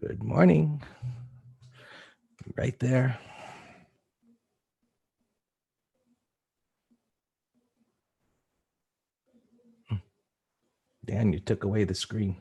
Good morning. Right there. Dan, you took away the screen.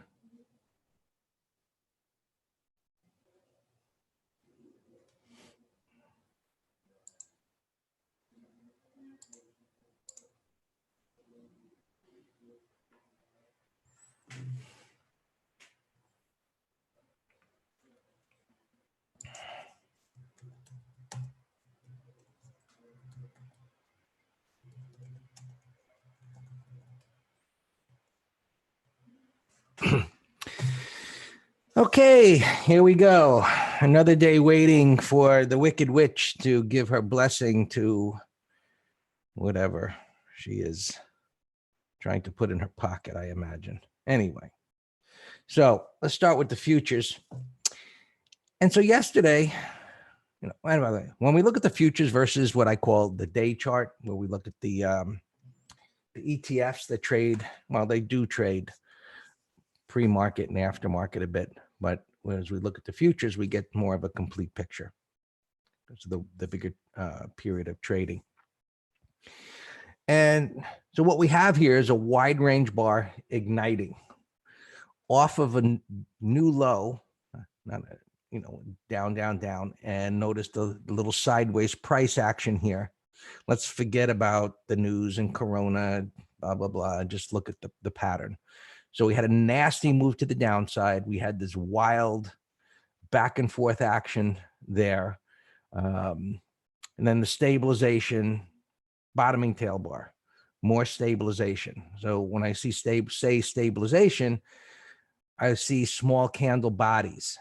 Okay, here we go. Another day waiting for the Wicked Witch to give her blessing to whatever she is trying to put in her pocket, I imagine. Anyway, so let's start with the futures. And so yesterday, by the way, when we look at the futures versus what I call the day chart, where we look at the ETFs that trade, well, they do trade pre-market and aftermarket a bit, but as we look at the futures, we get more of a complete picture. So the bigger period of trading. And so what we have here is a wide range bar igniting off of a new low, down, down, down, and notice the little sideways price action here. Let's forget about the news and Corona, blah, blah, blah. Just look at the pattern. So we had a nasty move to the downside. We had this wild back and forth action there. And then the stabilization, bottoming tail bar, more stabilization. So when I see say stabilization, I see small candle bodies.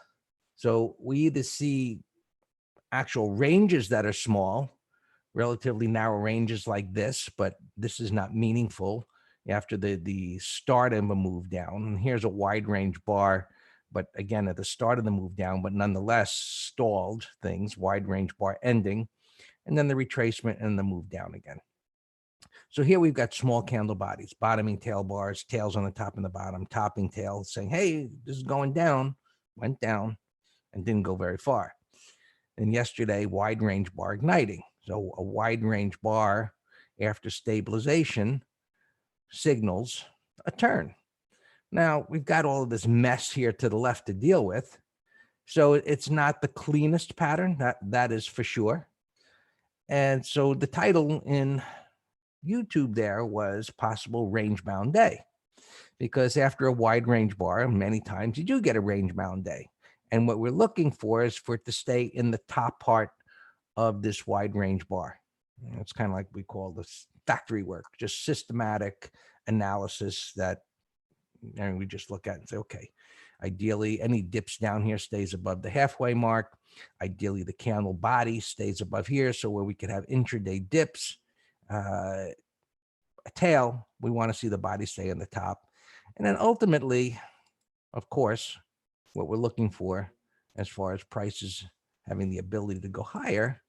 So we either see actual ranges that are small, relatively narrow ranges like this, but this is not meaningful after the start of a move down. And here's a wide range bar, but again, at the start of the move down, but nonetheless stalled things, wide range bar ending, and then the retracement and the move down again. So here we've got small candle bodies, bottoming tail bars, tails on the top and the bottom, topping tail saying, hey, this is going down, went down and didn't go very far. And yesterday, wide range bar igniting. So a wide range bar after stabilization signals a turn. Now we've got all of this mess here to the left to deal with. So it's not the cleanest pattern, that is for sure. And so the title in YouTube there was possible range bound day, because after a wide range bar, many times you do get a range bound day. And what we're looking for is for it to stay in the top part of this wide range bar. It's kind of like we call this factory work, just systematic analysis that we just look at and say, okay, ideally any dips down here stays above the halfway mark. Ideally the candle body stays above here. So where we could have intraday dips, a tail, we want to see the body stay on the top. And then ultimately, of course, what we're looking for as far as prices having the ability to go higher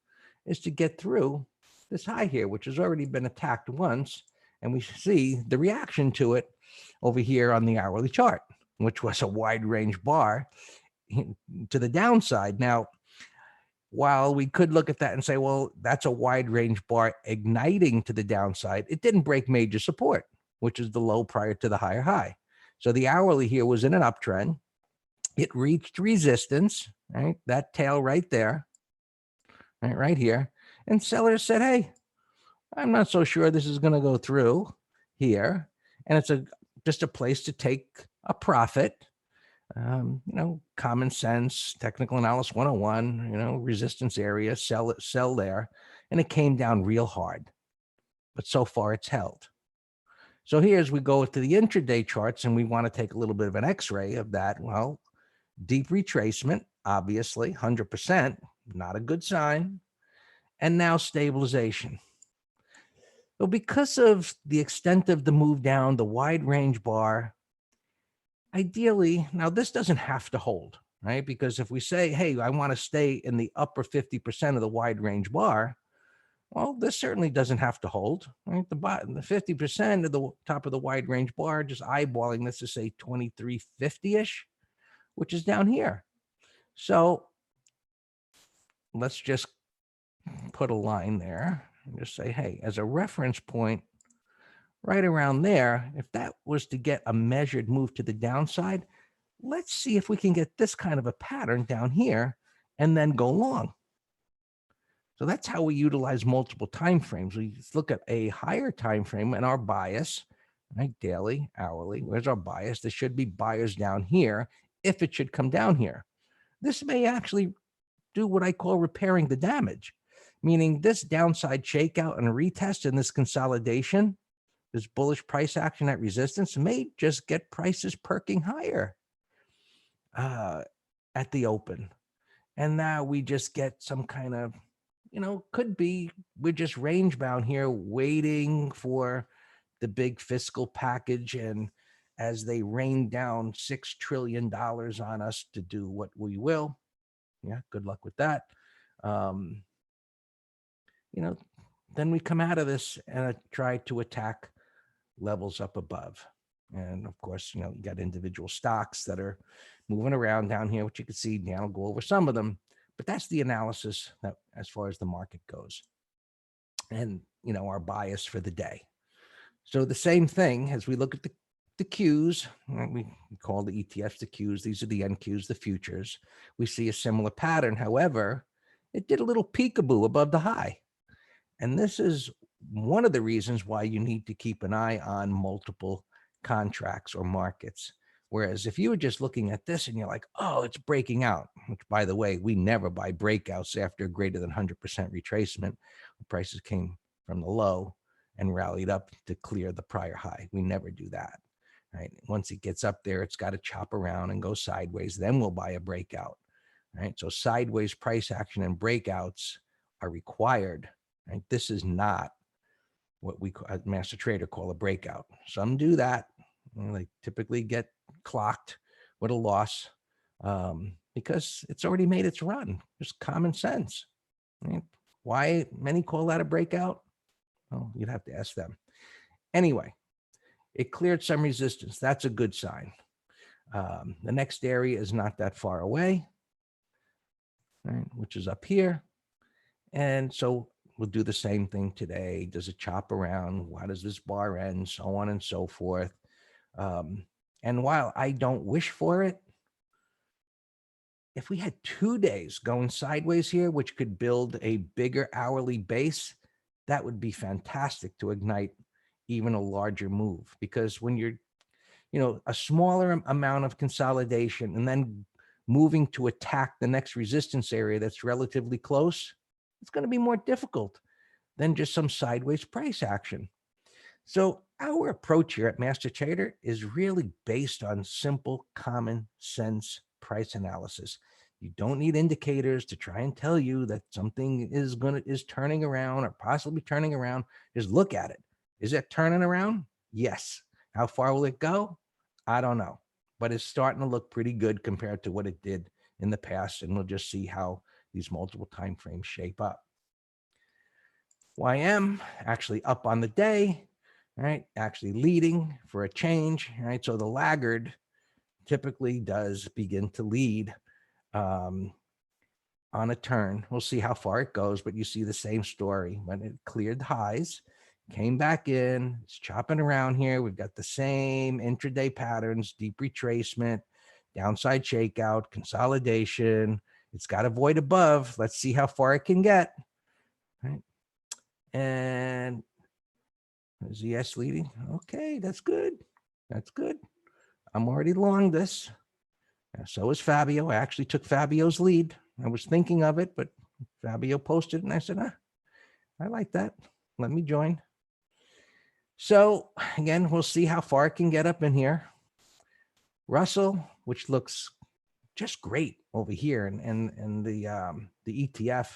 is to get through this high here, which has already been attacked once. And we see the reaction to it over here on the hourly chart, which was a wide range bar to the downside. Now, while we could look at that and say, well, that's a wide range bar igniting to the downside, it didn't break major support, which is the low prior to the higher high. So the hourly here was in an uptrend. It reached resistance, right? That tail right there, right here. And sellers said, hey, I'm not so sure this is going to go through here. And it's just a place to take a profit. Common sense, technical analysis 101, resistance area, sell there. And it came down real hard. But so far it's held. So here as we go to the intraday charts and we want to take a little bit of an x-ray of that, well, deep retracement, obviously, 100%, not a good sign. And now stabilization. So because of the extent of the move down, the wide range bar, ideally, now this doesn't have to hold, right? Because if we say, hey, I want to stay in the upper 50% of the wide range bar, well, this certainly doesn't have to hold, right? The 50% of the top of the wide range bar, just eyeballing this to say 2350-ish, which is down here. So let's just put a line there and just say, hey, as a reference point, right around there, if that was to get a measured move to the downside, let's see if we can get this kind of a pattern down here and then go long. So that's how we utilize multiple time frames. We look at a higher time frame and our bias, right? Daily, hourly. Where's our bias? There should be buyers down here if it should come down here. This may actually do what I call repairing the damage, meaning this downside shakeout and retest in this consolidation, this bullish price action at resistance may just get prices perking higher at the open. And now we just get some kind of, could be we're just range bound here waiting for the big fiscal package. And as they rain down $6 trillion on us to do what we will, yeah, good luck with that. Then we come out of this and try to attack levels up above. And of course, you got individual stocks that are moving around down here, which you can see. Dan will go over some of them, but that's the analysis that as far as the market goes and, our bias for the day. So the same thing as we look at the Qs, we call the ETFs the Qs. These are the NQs, the futures. We see a similar pattern. However, it did a little peekaboo above the high. And this is one of the reasons why you need to keep an eye on multiple contracts or markets. Whereas if you were just looking at this and you're like, oh, it's breaking out, which by the way, we never buy breakouts after greater than 100% retracement. The prices came from the low and rallied up to clear the prior high. We never do that, right? Once it gets up there, it's got to chop around and go sideways. Then we'll buy a breakout, right? So sideways price action and breakouts are required, right? This is not what we a master trader call a breakout. Some do that. They typically get clocked with a loss because it's already made its run. Just common sense. Right? Why many call that a breakout? Well, you'd have to ask them. Anyway, it cleared some resistance. That's a good sign. The next area is not that far away, right, which is up here. And so we'll do the same thing today. Does it chop around? Why does this bar end? So on and so forth. And while I don't wish for it, if we had 2 days going sideways here, which could build a bigger hourly base, that would be fantastic to ignite even a larger move. Because when you're, a smaller amount of consolidation and then moving to attack the next resistance area that's relatively close, it's going to be more difficult than just some sideways price action. So our approach here at Master Trader is really based on simple common sense price analysis. You don't need indicators to try and tell you that something is turning around or possibly turning around. Just look at it. Is it turning around? Yes. How far will it go? I don't know, but it's starting to look pretty good compared to what it did in the past. And we'll just see how these multiple time frames shape up. YM actually up on the day, right? Actually leading for a change, right? So the laggard typically does begin to lead on a turn. We'll see how far it goes, but you see the same story. When it cleared highs, came back in, it's chopping around here. We've got the same intraday patterns, deep retracement, downside shakeout, consolidation. It's got a void above. Let's see how far it can get. Right. And is ES leading? Okay, that's good. That's good. I'm already long this. So is Fabio. I actually took Fabio's lead. I was thinking of it, but Fabio posted and I said, I like that. Let me join. So again, we'll see how far it can get up in here. Russell, which looks just great over here, and the ETF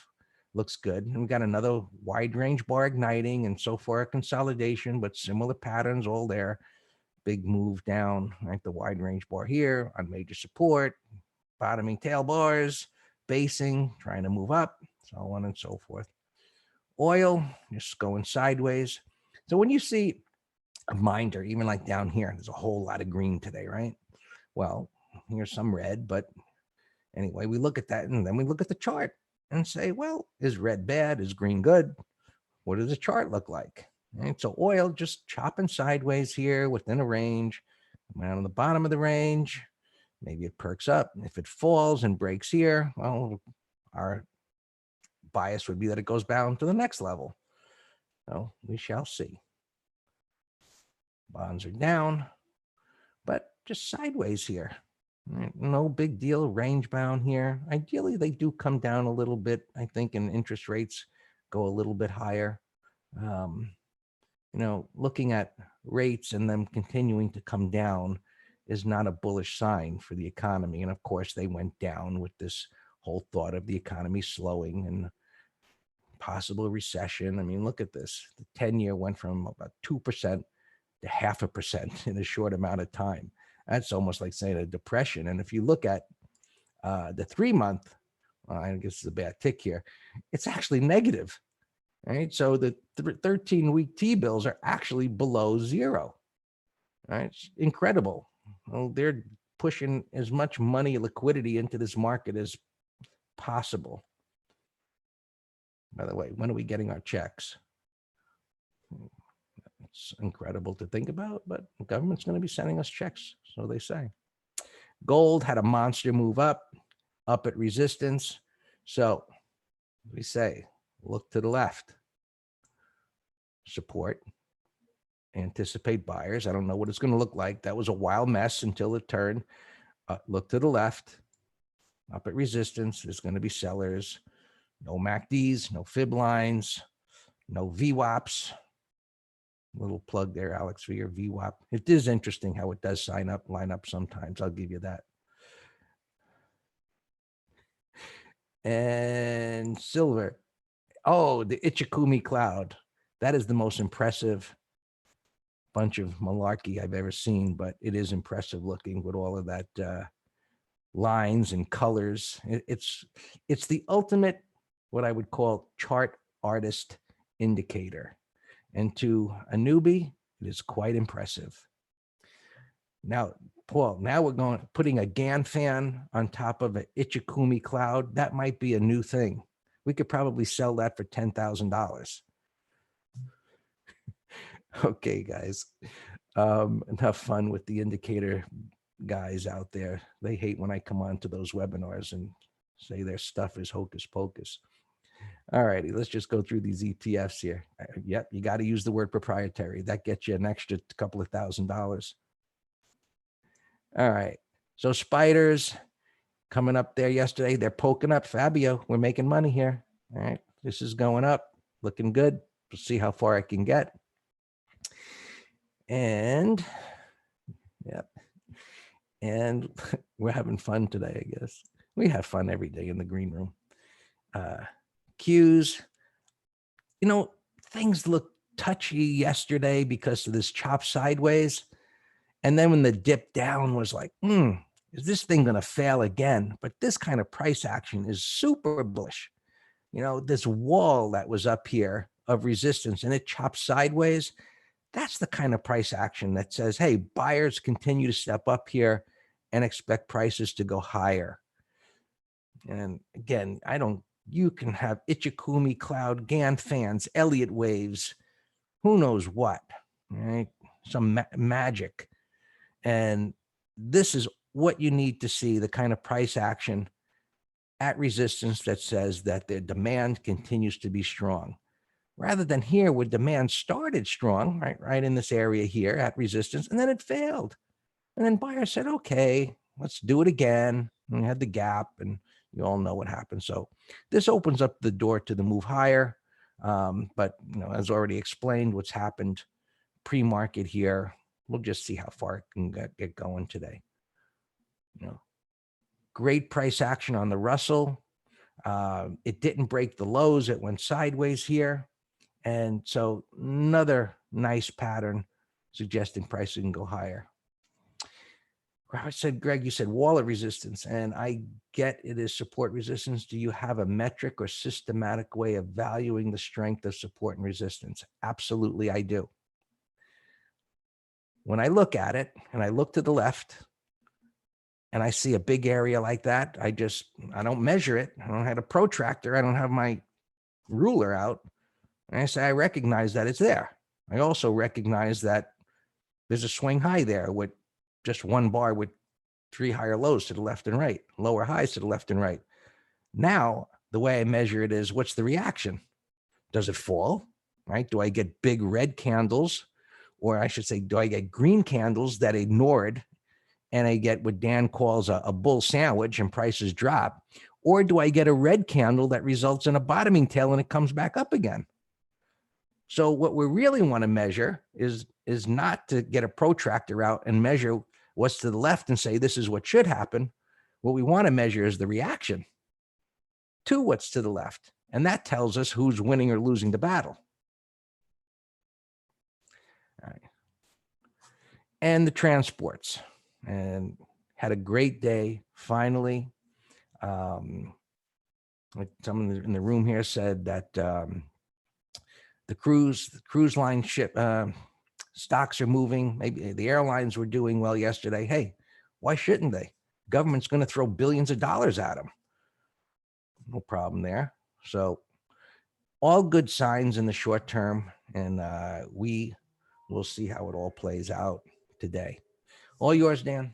looks good. And we got another wide range bar igniting and so far a consolidation, but similar patterns all there. Big move down, right? The wide range bar here on major support, bottoming tail bars, basing, trying to move up, so on and so forth. Oil just going sideways. So when you see a minder, even like down here, there's a whole lot of green today, right? Well, here's some red, but Anyway, we look at that and then we look at the chart and say, well, is red bad? Is green good? What does the chart look like? Right? So oil just chopping sideways here within a range. Around on the bottom of the range, maybe it perks up. If it falls and breaks here, well, our bias would be that it goes down to the next level. So we shall see. Bonds are down, but just sideways here. No big deal, range bound here. Ideally, they do come down a little bit, I think, and interest rates go a little bit higher. Looking at rates and them continuing to come down is not a bullish sign for the economy. And of course, they went down with this whole thought of the economy slowing and possible recession. I mean, look at this. The 10-year went from about 2% to 0.5% in a short amount of time. That's almost like saying a depression. And if you look at the 3-month, I guess it's a bad tick here, it's actually negative. Right. So the 13-week T-bills are actually below zero. Right. It's incredible. Well, they're pushing as much money, liquidity into this market as possible. By the way, when are we getting our checks? It's incredible to think about, but the government's going to be sending us checks, so they say. Gold had a monster move up at resistance. So we say, look to the left. Support, anticipate buyers. I don't know what it's going to look like. That was a wild mess until it turned. Look to the left, up at resistance. There's going to be sellers. No MACDs, no fib lines, no VWAPs. Little plug there, Alex, for your VWAP. It is interesting how it does line up sometimes. I'll give you that. And silver. Oh, the Ichikumi cloud. That is the most impressive bunch of malarkey I've ever seen, but it is impressive looking with all of that lines and colors. It's the ultimate, what I would call, chart artist indicator. And to a newbie, it is quite impressive. Now, Paul, now we're putting a GAN fan on top of an Ichikumi cloud. That might be a new thing. We could probably sell that for $10,000. Okay, guys. Enough fun with the indicator guys out there. They hate when I come on to those webinars and say their stuff is hocus pocus. All righty, let's just go through these ETFs here. Yep, you got to use the word proprietary. That gets you an extra couple of $1,000s. All right, so spiders coming up there yesterday. They're poking up. Fabio, we're making money here. All right, this is going up, looking good. We'll see how far I can get. And yep, and we're having fun today, I guess. We have fun every day in the green room. Qs, things looked touchy yesterday because of this chop sideways. And then when the dip down was like, is this thing going to fail again? But this kind of price action is super bullish. This wall that was up here of resistance and it chopped sideways. That's the kind of price action that says, hey, buyers continue to step up here and expect prices to go higher. And again, you can have Ichikumi cloud, GAN fans, Elliott waves, who knows what, right? Some magic. And this is what you need to see, the kind of price action at resistance that says that the demand continues to be strong. Rather than here where demand started strong, right in this area here at resistance, and then it failed. And then buyers said, okay, let's do it again. And we had the gap, and you all know what happened. So this opens up the door to the move higher. But as already explained, what's happened pre-market here, we'll just see how far it can get going today. Great price action on the Russell. It didn't break the lows. It went sideways here. And so another nice pattern suggesting prices can go higher. I said, Greg, you said wall of resistance, and I get it is support resistance. Do you have a metric or systematic way of valuing the strength of support and resistance? Absolutely, I do. When I look at it and I look to the left, and I see a big area like that, I don't measure it. I don't have a protractor. I don't have my ruler out. And I say, I recognize that it's there. I also recognize that there's a swing high there with just one bar with 3 higher lows to the left and right, lower highs to the left and right. Now, the way I measure it is, what's the reaction? Does it fall, right? Do I get big red candles, or I should say, do I get green candles that ignored and I get what Dan calls a bull sandwich and prices drop? Or do I get a red candle that results in a bottoming tail and it comes back up again? So what we really want to measure is not to get a protractor out and measure what's to the left and say, this is what should happen. What we want to measure is the reaction to what's to the left. And that tells us who's winning or losing the battle. All right. And the transports, and had a great day. Finally, like someone in the room here said that the cruise line ship stocks are moving. Maybe the airlines were doing well yesterday. Hey, why shouldn't they? Government's going to throw billions of dollars at them. No problem there. So all good signs in the short term, and we will see how it all plays out today. All yours, Dan.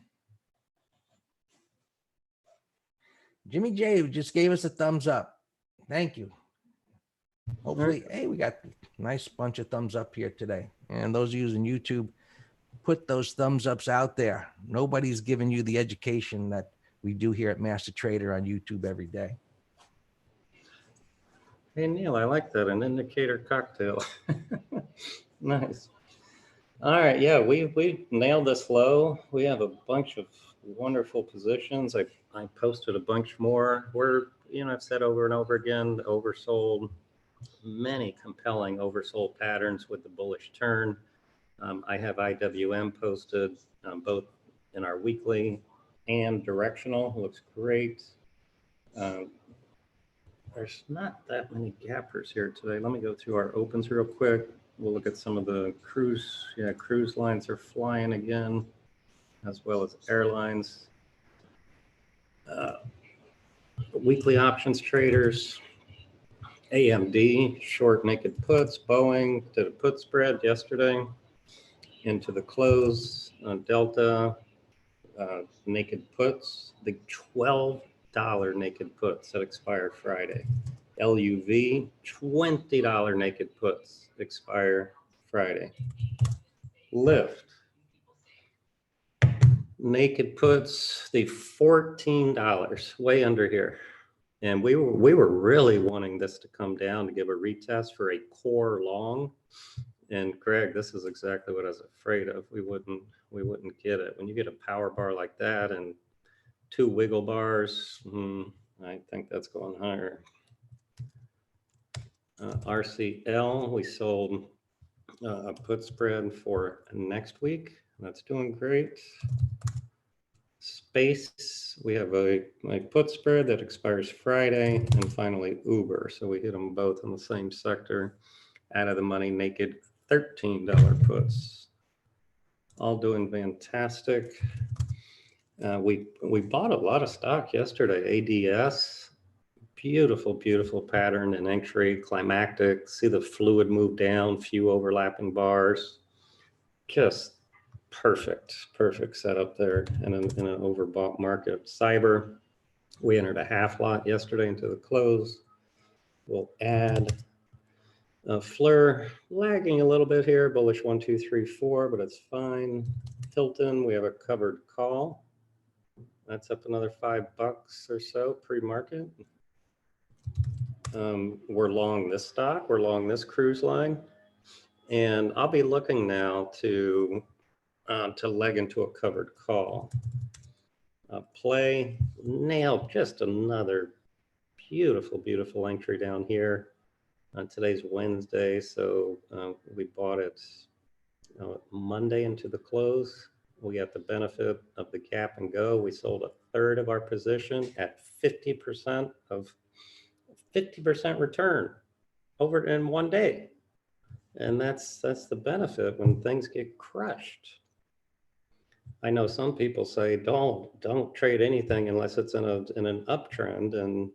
Jimmy J just gave us a thumbs up. Thank you. Hopefully, hey, we got a nice bunch of thumbs up here today. And those of you using YouTube, put those thumbs ups out there. Nobody's giving you the education that we do here at Master Trader on YouTube every day. Hey, Neil, I like that, an indicator cocktail. Nice. All right, yeah, we nailed this low. We have a bunch of wonderful positions. I posted a bunch more. We're, I've said over and over again, oversold, many compelling oversold patterns with the bullish turn. I have IWM posted both in our weekly and directional. Looks great. There's not that many gappers here today. Let me go through our opens real quick. We'll look at some of the cruise. Yeah, cruise lines are flying again, as well as airlines. Weekly options traders. AMD, short naked puts. Boeing did a put spread yesterday into the close. Delta, naked puts. The $12 naked puts that expired Friday. LUV, $20 naked puts expire Friday. Lyft, naked puts, the $14, way under here. And we were really wanting this to come down to give a retest for a core long. And Greg, this is exactly what I was afraid of. We wouldn't get it. When you get a power bar like that and 2 wiggle bars, I think that's going higher. RCL, we sold a put spread for next week. That's doing great. Space, we have a put spread that expires Friday, and finally Uber. So we hit them both in the same sector. Out of the money naked $13 puts. All doing fantastic. We bought a lot of stock yesterday. ADS, beautiful, beautiful pattern and entry, climactic. See the fluid move down, few overlapping bars. Just perfect setup there in an overbought market. Cyber, we entered a half lot yesterday into the close. We'll add Fleur, lagging a little bit here, bullish 1, 2, 3, 4, but it's fine. Hilton, we have a covered call. That's up another $5 or so pre-market. We're long this stock, we're long this cruise line, and I'll be looking now to leg into a covered call. Play, nailed just another beautiful entry down here. Today's Wednesday, so we bought it Monday into the close. We got the benefit of the gap and go. We sold a third of our position at 50% return over in one day. And that's the benefit when things get crushed. I know some people say don't trade anything unless it's in an uptrend, and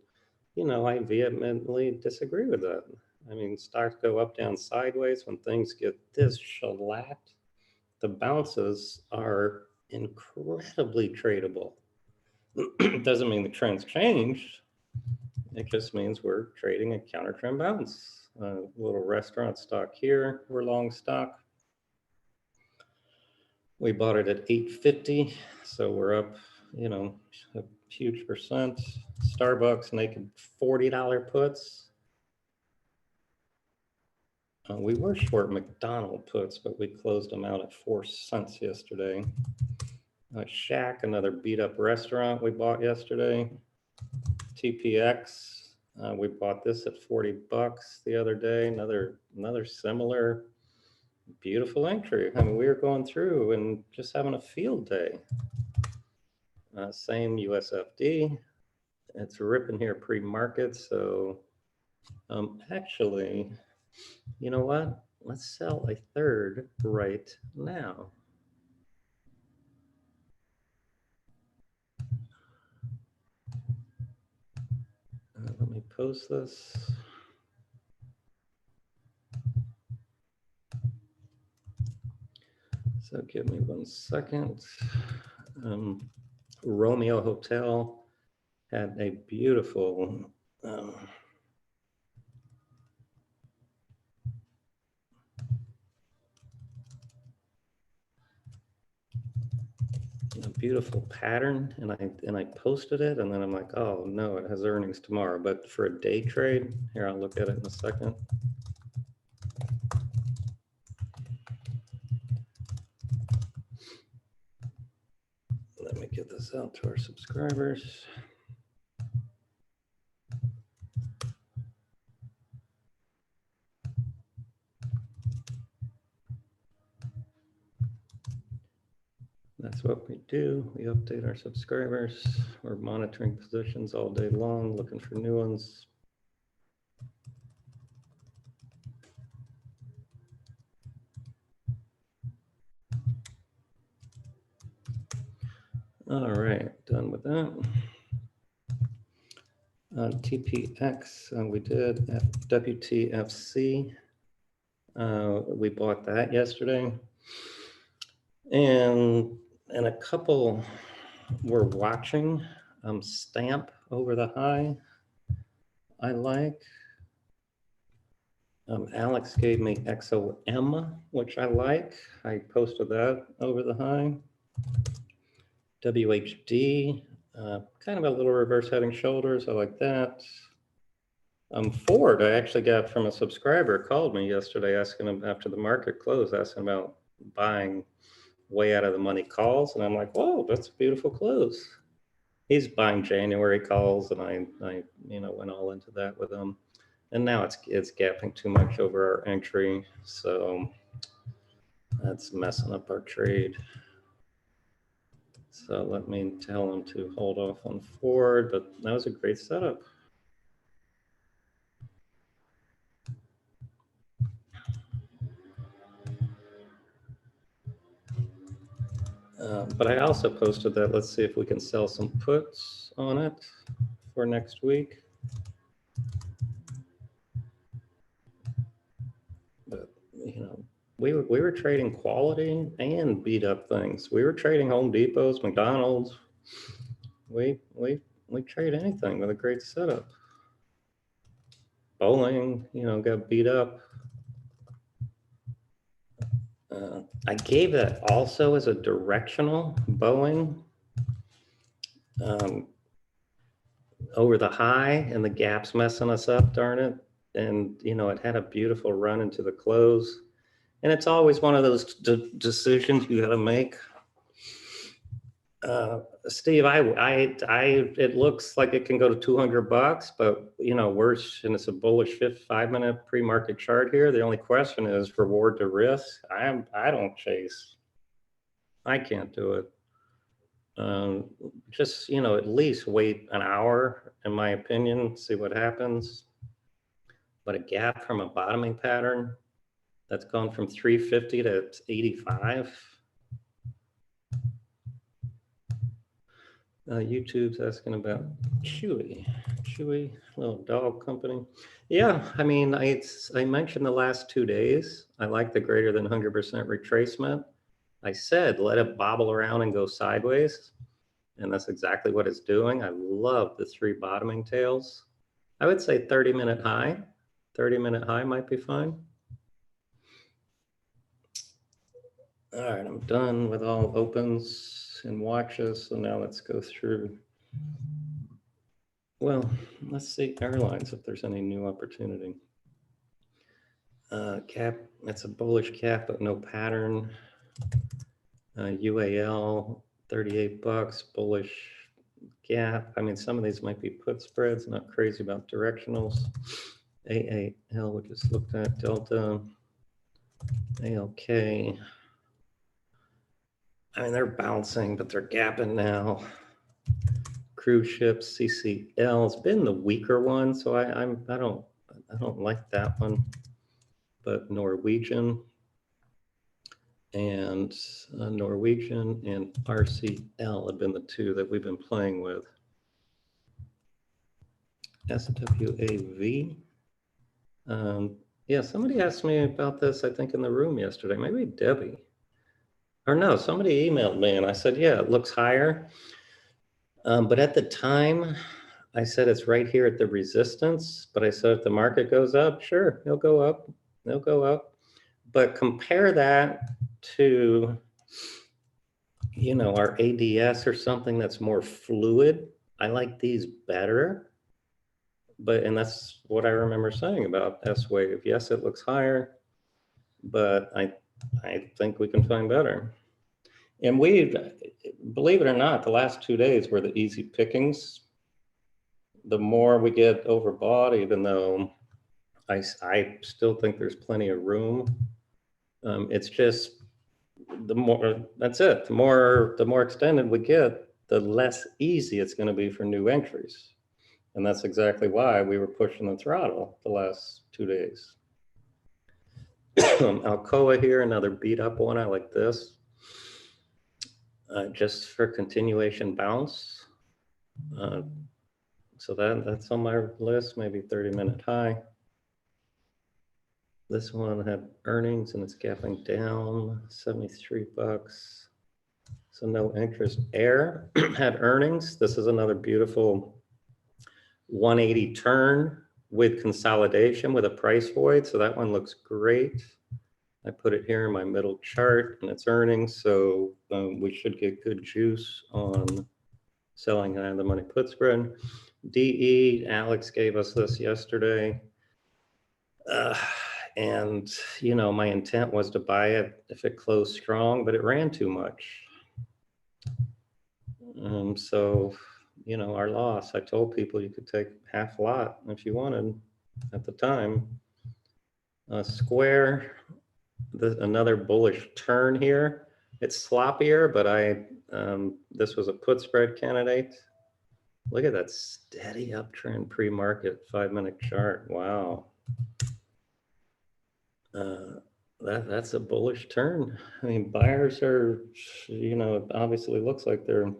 I vehemently disagree with that. I mean, stocks go up, down, sideways. When things get this shellacked, the bounces are incredibly tradable. It doesn't mean the trend's changed. It just means we're trading a counter trend bounce. A little restaurant stock here, we're long stock. We bought it at 850, so we're up, a huge percent. Starbucks naked $40 puts. We were short McDonald puts, but we closed them out at 4 cents yesterday. Shack, another beat up restaurant we bought yesterday. TPX, we bought this at $40 the other day. Another similar beautiful entry. I mean, we were going through and just having a field day. Same USFD. It's ripping here pre-market. So actually, you know what? Let's sell a third right now. Let me post this. So give me 1 second. Romeo Hotel had a beautiful beautiful pattern, and I posted it, and then I'm like, oh no, it has earnings tomorrow. But for a day trade, here, I'll look at it in a second. Let me get this out to our subscribers. That's what we do. We update our subscribers. We're monitoring positions all day long, looking for new ones. All right, done with that. TPX, we did WTFC. We bought that yesterday. And a couple we're watching. Stamp over the high, I like. Alex gave me XOM, which I like. I posted that over the high. WHD, kind of a little reverse head and shoulders. I like that. Ford, I actually got from a subscriber, called me yesterday asking him after the market closed, asking about buying way out of the money calls. And I'm like, whoa, that's a beautiful close. He's buying January calls, and I went all into that with him. And now it's gapping too much over our entry. So that's messing up our trade. So let me tell him to hold off on Ford, but that was a great setup. But I also posted that, let's see if we can sell some puts on it for next week. But, we were trading quality and beat up things. We were trading Home Depots, McDonald's. We trade anything with a great setup. Bowling, got beat up. I gave that also as a directional Boeing over the high, and the gap's messing us up, darn it. And, it had a beautiful run into the close. And it's always one of those decisions you got to make. Steve, it looks like it can go to $200, but worse, and it's a bullish 5-minute pre-market chart here. The only question is reward to risk. I don't chase. I can't do it. Just at least wait an hour, in my opinion, see what happens. But a gap from a bottoming pattern that's gone from 350 to 85. YouTube's asking about Chewy, little dog company. Yeah, I mean, I mentioned the last 2 days. I like the greater than 100% retracement. I said let it bobble around and go sideways, and that's exactly what it's doing. I love the 3 bottoming tails. I would say 30-minute high. 30-minute high might be fine. All right, I'm done with all opens and watches. So now let's go through. Well, let's see airlines if there's any new opportunity. Cap, that's a bullish cap, but no pattern. UAL, 38 bucks, bullish gap. I mean, some of these might be put spreads, not crazy about directionals. AAL, we just looked at Delta, ALK. I mean, they're bouncing, but they're gapping now. Cruise ships, CCL has been the weaker one, so I don't like that one. But Norwegian and Norwegian and RCL have been the two that we've been playing with. SWAV. Yeah, somebody asked me about this, I think, in the room yesterday. Maybe Debbie. Or no, somebody emailed me and I said, yeah, it looks higher. But at the time, I said it's right here at the resistance. But I said if the market goes up, sure, it'll go up. It'll go up. But compare that to, you know, our ADS or something that's more fluid. I like these better. But, and that's what I remember saying about S-Wave. Yes, it looks higher, but I think we can find better. And we, believe it or not, the last 2 days were the easy pickings. The more we get overbought, even though I still think there's plenty of room. It's just the more, that's it. The more extended we get, the less easy it's going to be for new entries. And that's exactly why we were pushing the throttle the last 2 days. Alcoa here, another beat up one. I like this. Just for continuation bounce. So that's on my list, maybe 30-minute high. This one had earnings and it's gapping down, 73 bucks. So no interest. Air had earnings. This is another beautiful 180 turn with consolidation with a price void. So that one looks great. I put it here in my middle chart and it's earnings. So we should get good juice on selling high the money put spread. DE, Alex gave us this yesterday. And, you know, my intent was to buy it if it closed strong, but it ran too much. So, you know, our loss, I told people you could take half a lot if you wanted at the time. Square, another bullish turn here. It's sloppier, but this was a put spread candidate. Look at that steady uptrend pre-market 5-minute chart. Wow. That's a bullish turn. I mean, buyers are, you know, it obviously looks like they're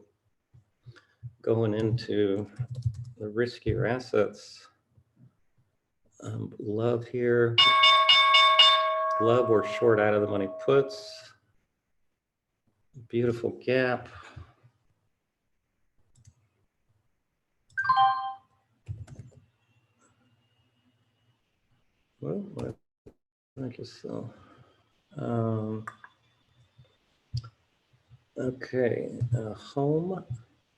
going into the riskier assets. Love here. Love, we're short out of the money puts. Beautiful gap. Well, what did I just sell? Okay, home.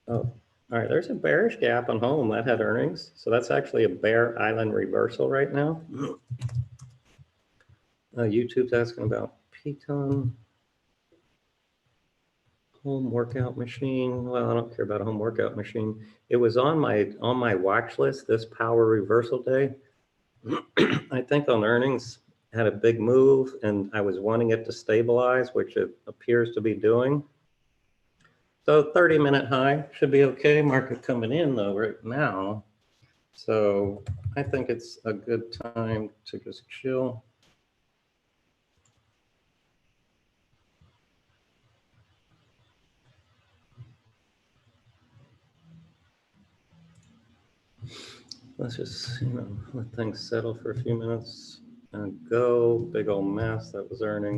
Oh, all right, there's a bearish gap on home that had earnings. So that's actually a bear island reversal right now. YouTube's asking about Pecan. Home workout machine. Well, I don't care about a home workout machine. It was on my watch list this power reversal day. I think on earnings had a big move and I was wanting it to stabilize, which it appears to be doing. So 30-minute high should be okay. Market coming in though right now. So I think it's a good time to just chill. Let's just, let things settle for a few minutes and go. Big old mess. That was earnings.